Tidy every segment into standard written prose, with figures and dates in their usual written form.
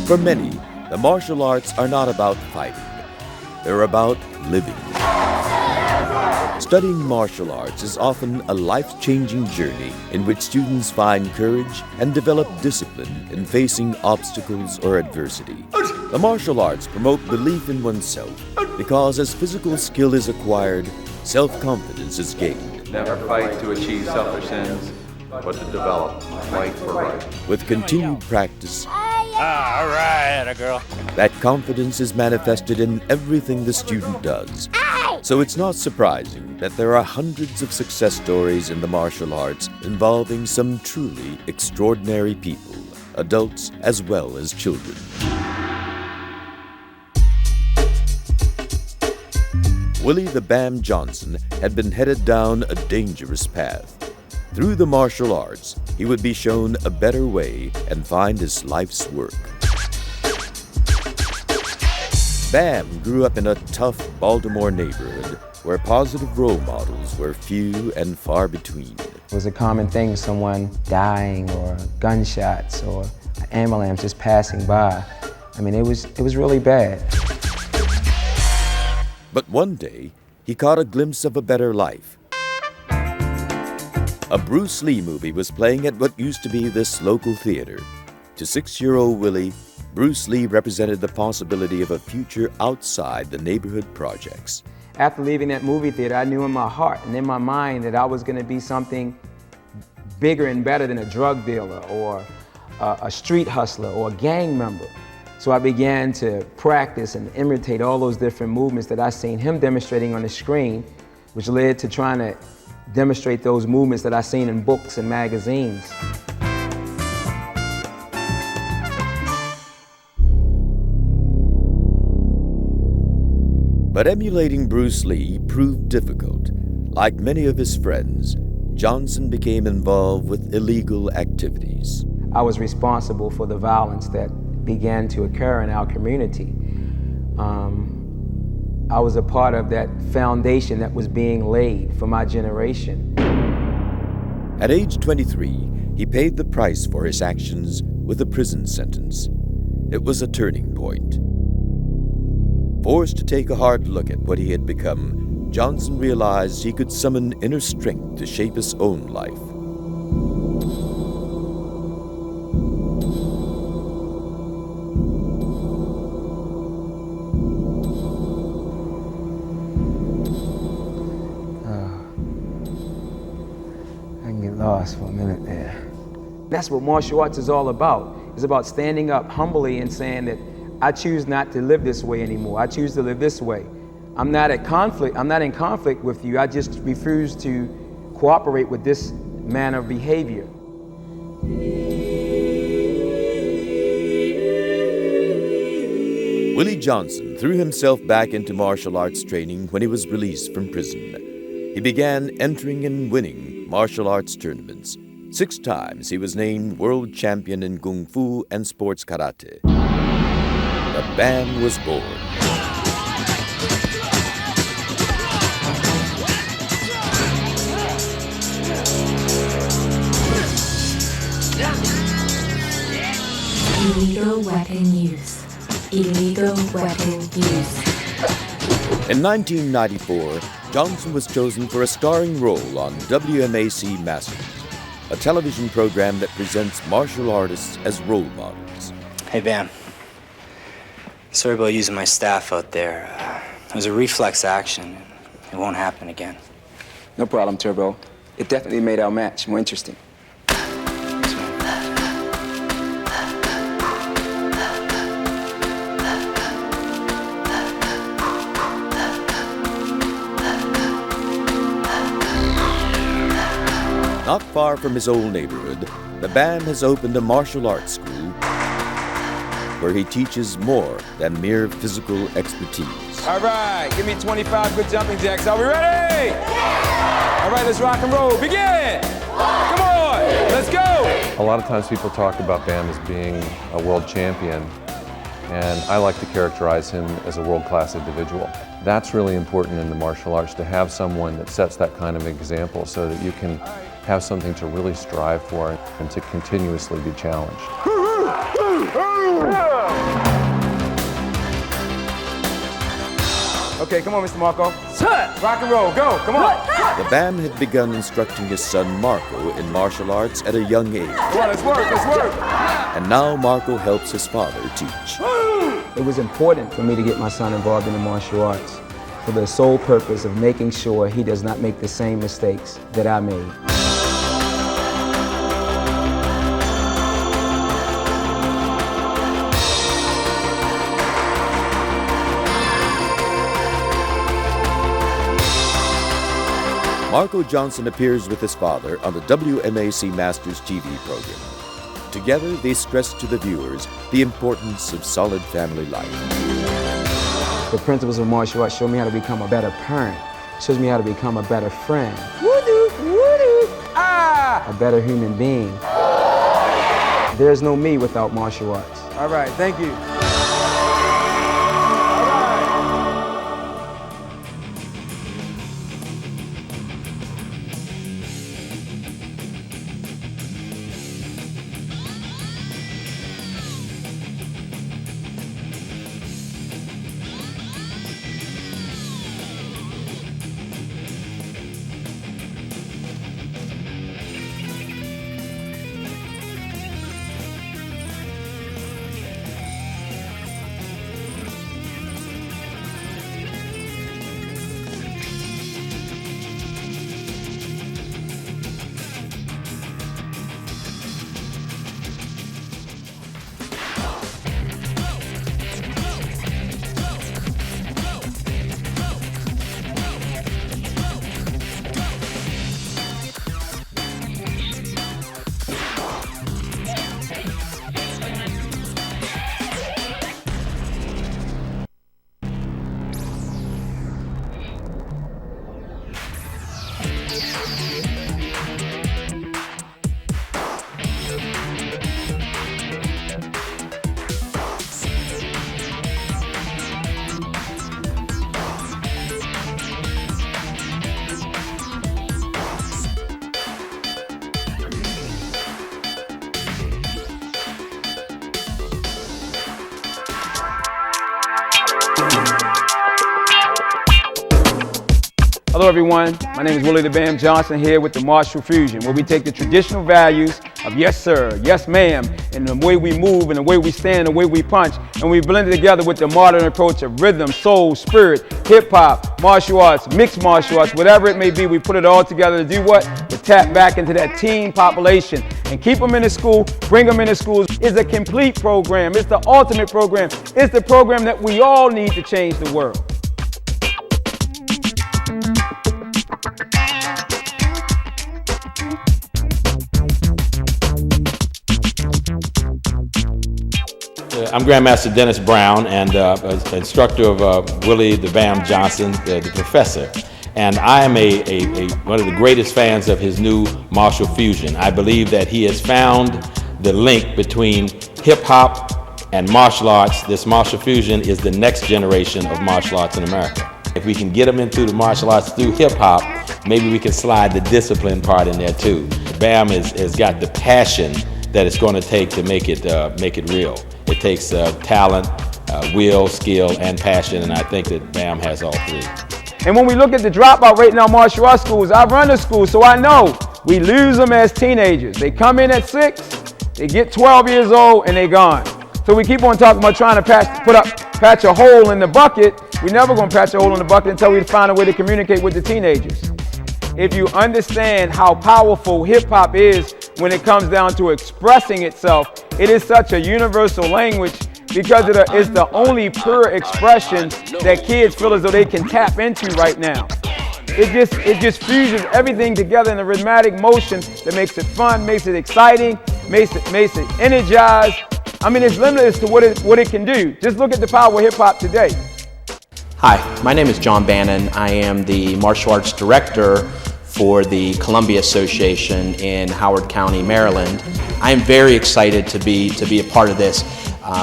For many, the martial arts are not about fighting. They're about living. Studying martial arts is often a life-changing journey in which students find courage and develop discipline in facing obstacles or adversity. The martial arts promote belief in oneself because as physical skill is acquired, self-confidence is gained. Never fight to achieve selfish ends, but to develop fight for right. With continued practice, all right, girl. that confidence is manifested in everything the student does. So it's not surprising that there are hundreds of success stories in the martial arts involving some truly extraordinary people, adults as well as children. Willie the Bam Johnson had been headed down a dangerous path. Through the martial arts, he would be shown a better way and find his life's work. Bam grew up in a tough Baltimore neighborhood where positive role models were few and far between. It was a common thing, someone dying or gunshots or an ambulance just passing by. I mean, it was really bad. But one day, he caught a glimpse of a better life. A Bruce Lee movie was playing at what used to be this local theater. To 6-year-old Willie, Bruce Lee represented the possibility of a future outside the neighborhood projects. After leaving that movie theater, I knew in my heart and in my mind that I was going to be something bigger and better than a drug dealer or a street hustler or a gang member. So I began to practice and imitate all those different movements that I seen him demonstrating on the screen, which led to trying to demonstrate those movements that I seen in books and magazines. But emulating Bruce Lee proved difficult. Like many of his friends, Johnson became involved with illegal activities. I was responsible for the violence that began to occur in our community. I was a part of that foundation that was being laid for my generation. At age 23, he paid the price for his actions with a prison sentence. It was a turning point. Forced to take a hard look at what he had become, Johnson realized he could summon inner strength to shape his own life. Lost for a minute there. That's what martial arts is all about. It's about standing up humbly and saying that I choose not to live this way anymore. I choose to live this way. I'm not in conflict with you. I just refuse to cooperate with this manner of behavior. Willie Johnson threw himself back into martial arts training when he was released from prison. He began entering and winning martial arts tournaments. 6 times he was named world champion in Kung Fu and sports karate. The Bam was born. Illegal weapon use. Illegal weapon use. In 1994, Johnson was chosen for a starring role on WMAC Masters, a television program that presents martial artists as role models. Hey, Bam. Sorry about using my staff out there. It was a reflex action. It won't happen again. No problem, Turbo. It definitely made our match more interesting. Not far from his old neighborhood, the Bam has opened a martial arts school where he teaches more than mere physical expertise. All right, give me 25 good jumping jacks. Are we ready? Yeah! All right, let's rock and roll. Begin! Come on, let's go! A lot of times people talk about Bam as being a world champion, and I like to characterize him as a world-class individual. That's really important in the martial arts, to have someone that sets that kind of example so that you can have something to really strive for and to continuously be challenged. Okay, come on, Mr. Marco. Rock and roll, go, come on. The BAM had begun instructing his son Marco in martial arts at a young age. Come on, let's work, let's work. And now Marco helps his father teach. It was important for me to get my son involved in the martial arts for the sole purpose of making sure he does not make the same mistakes that I made. Marco Johnson appears with his father on the WMAC Masters TV program. Together, they stress to the viewers the importance of solid family life. The principles of martial arts show me how to become a better parent, shows me how to become a better friend, a better human being. There's no me without martial arts. All right, thank you. Hello everyone, my name is Willie the Bam Johnson here with the Martial Fusion, where we take the traditional values of yes sir, yes ma'am, and the way we move and the way we stand and the way we punch, and we blend it together with the modern approach of rhythm, soul, spirit, hip hop, martial arts, mixed martial arts, whatever it may be, we put it all together to do what? To tap back into that teen population and keep them in the school, bring them into schools. It's a complete program, it's the ultimate program, it's the program that we all need to change the world. I'm Grandmaster Dennis Brown and instructor of Willie the Bam Johnson, the professor. And I am one of the greatest fans of his new martial fusion. I believe that he has found the link between hip hop and martial arts. This martial fusion is the next generation of martial arts in America. If we can get them into the martial arts through hip hop, maybe we can slide the discipline part in there too. Bam has got the passion that it's going to take to make it real. It takes talent, will, skill, and passion, and I think that BAM has all three. And when we look at the dropout rate in our martial arts schools, I run the school, so I know we lose them as teenagers. They come in at 6, they get 12 years old, and they're gone. So we keep on talking about trying to patch a hole in the bucket. We're never going to patch a hole in the bucket until we find a way to communicate with the teenagers. If you understand how powerful hip-hop is when it comes down to expressing itself, it is such a universal language because it is the only pure expression that kids feel as though they can tap into right now. It just fuses everything together in a rhythmic motion that makes it fun, makes it exciting, makes it energized. I mean, it's limitless to what it can do. Just look at the power of hip-hop today. Hi, my name is John Bannon. I am the martial arts director for the Columbia Association in Howard County, Maryland. I am very excited to be a part of this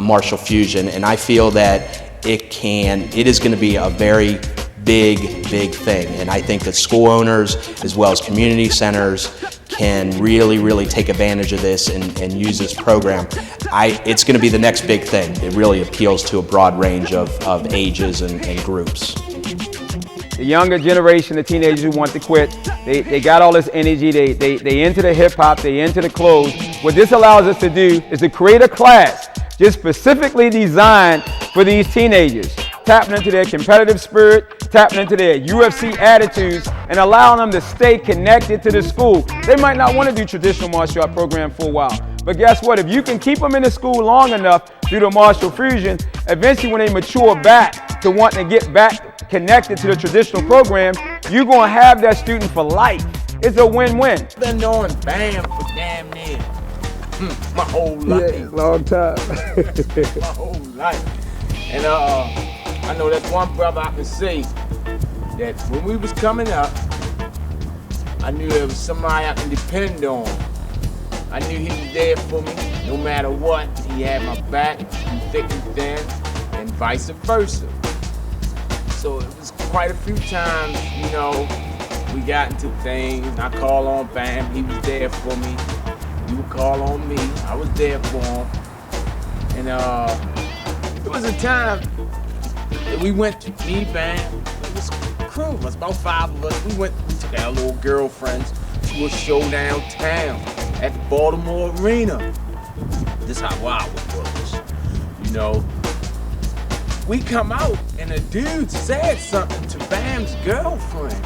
martial fusion, and I feel that it is going to be a very big thing. And I think that school owners as well as community centers can really take advantage of this and use this program. It's going to be the next big thing. It really appeals to a broad range of ages and groups. the younger generation, the teenagers who want to quit, they got all this energy, they into the hip hop, they into the clothes. What this allows us to do is to create a class just specifically designed for these teenagers, tapping into their competitive spirit, tapping into their UFC attitudes, and allowing them to stay connected to the school. They might not want to do traditional martial art program for a while, but guess what? If you can keep them in the school long enough through the martial fusion, eventually when they mature back to wanting to get back connected to the traditional program, you're going to have that student for life. It's a win-win. Been knowing BAM for damn near my whole life. Yeah, long time. My whole life. And I know that's one brother I can say that when we was coming up, I knew there was somebody I can depend on. I knew he was there for me, no matter what. He had my back through thick and thin, and vice versa. So it was quite a few times, you know, we got into things. I call on BAM, he was there for me. He would call on me, I was there for him. And it was a time that we went to, me, BAM, it was a crew, it was about 5 of us. We took our little girlfriends to a show downtown at the Baltimore Arena. This is how wild it was, you know. We come out and a dude said something to BAM's girlfriend.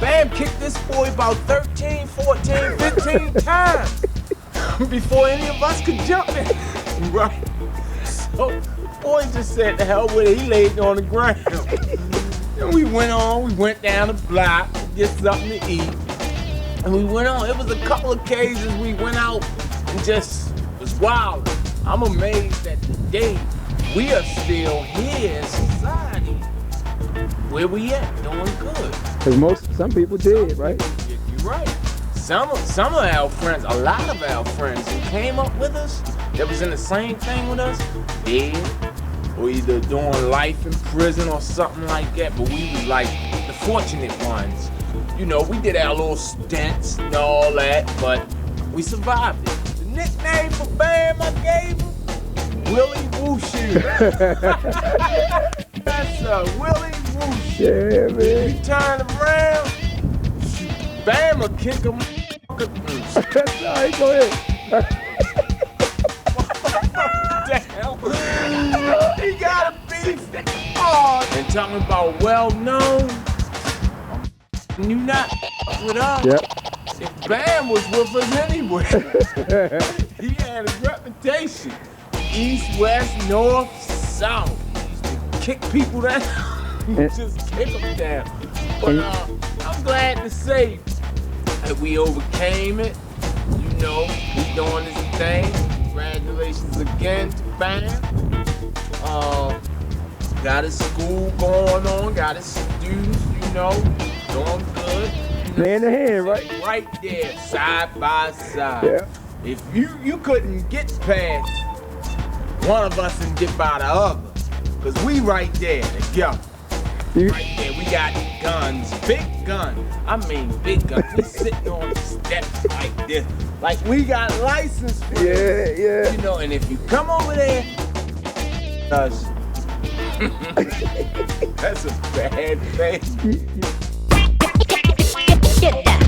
BAM kicked this boy about 13, 14, 15 times before any of us could jump in, right? So the boy just said, the hell with it, he laid on the ground. And we went down the block to get something to eat. And we went on, it was a couple of occasions we went out and just was wild. I'm amazed that today we are still here in society. Where we at? Doing good. Because some people did, right? You're right. Some of our friends, a lot of our friends who came up with us, that was in the same thing with us, dead, or either doing life in prison or something like that. But we was like the fortunate ones. You know, we did our little stints and all that, but we survived it. The nickname for BAM I gave him, Willie Wushu. That's Willie Wushu. Yeah, man. You turn around, BAM will kick him. That's all right, go ahead. Damn. He got a beef. Oh, and talking about well-known, you not with us. Yep. If BAM was with us anyway, he had a reputation. East, west, north, south. He used to kick people down. Just kick them down. But I'm glad to say that we overcame it. You know, we doing this thing. Congratulations again to BAM. Got his school going on, got his students, you know, doing good. Hand in hand, right? Right there, side by side. Yeah. If you couldn't get past one of us and get by the other, because we right there together. Right there, we got guns, big guns. I mean big guns. We sitting on the steps like this. Like we got license for this. Yeah. You know, and if you come over there, us, that's a bad thing. Get that.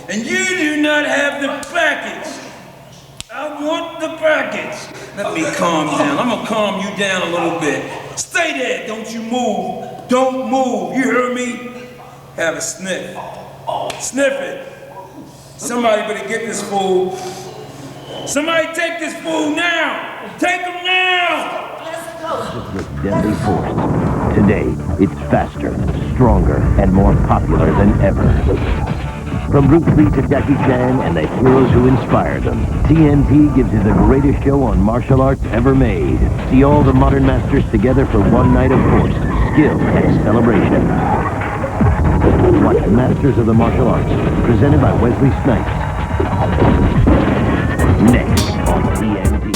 and you do not have the package. I want the package. Let me calm down. I'm gonna calm you down a little bit. Stay there, don't you move. Don't move, you heard me? Have a sniff. Sniff it. Somebody better get this fool. Somebody take this fool now. Take him now. With deadly force. Today, it's faster, stronger, and more popular than ever. From Bruce Lee to Jackie Chan and the heroes who inspired them, TNT gives you the greatest show on martial arts ever made. See all the modern masters together for one night of force, skill, and celebration. Watch Masters of the Martial Arts, presented by Wesley Snipes. Next on TNT.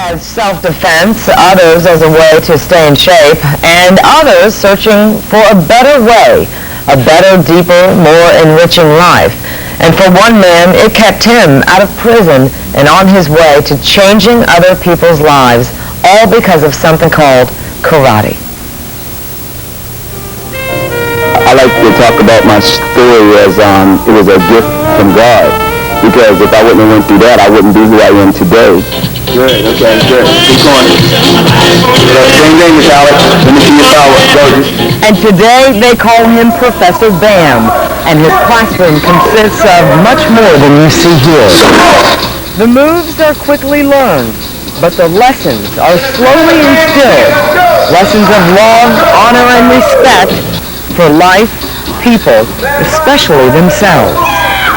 As self-defense, others as a way to stay in shape, and others searching for a better way, a better, deeper, more enriching life. And for one man, it kept him out of prison and on his way to changing other people's lives, all because of something called karate. I like to talk about my story as it was a gift from God, because if I wouldn't have went through that, I wouldn't be who I am today. Good, okay, good. Keep going. Same name is Alex. Let me see your power. Go. And today they call him Professor Bam, and his classroom consists of much more than you see here. The moves are quickly learned, but the lessons are slowly instilled. Lessons of love, honor, and respect for life, people, especially themselves.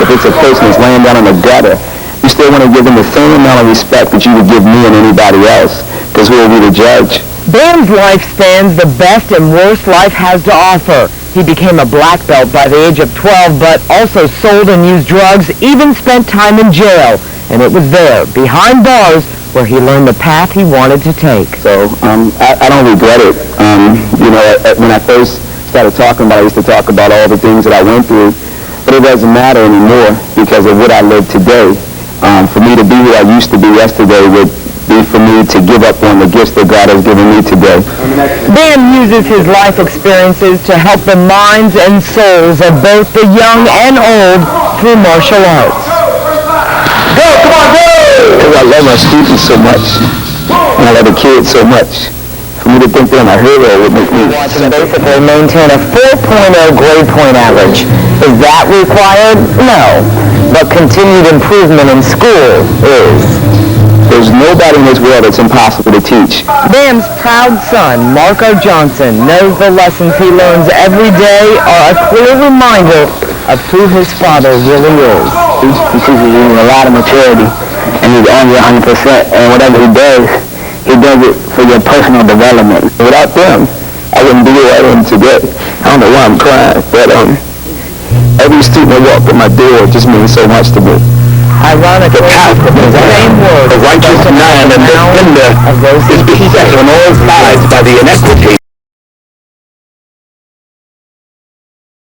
If it's a person that's laying down in the gutter, you still want to give them the same amount of respect that you would give me and anybody else, because who are we to judge? Bam's life spans the best and worst life has to offer. He became a black belt by the age of 12, but also sold and used drugs, even spent time in jail. And it was there, behind bars, where he learned the path he wanted to take. So I don't regret it. When I first started talking about it, I used to talk about all the things that I went through, but it doesn't matter anymore because of what I live today. For me to be who I used to be yesterday would be for me to give up on the gifts that God has given me today. Bam uses his life experiences to help the minds and souls of both the young and old through martial arts. Go, come on, go! Because I love my students so much, and I love the kids so much. For me to think they're my hero would make me... Basically maintain a 4.0 grade point average. Is that required? No. But continued improvement in school is. There's nobody in this world that's impossible to teach. Bam's proud son, Marco Johnson, knows the lessons he learns every day are a clear reminder of who his father really is. He teaches you a lot of maturity, and he's on you 100%, and whatever he does it for your personal development. Without them, I wouldn't be where I am today. I don't know why I'm crying, but every student that walked in my door just means so much to me. Ironically, the same word, the righteous man and defender is beset on all sides by the inequity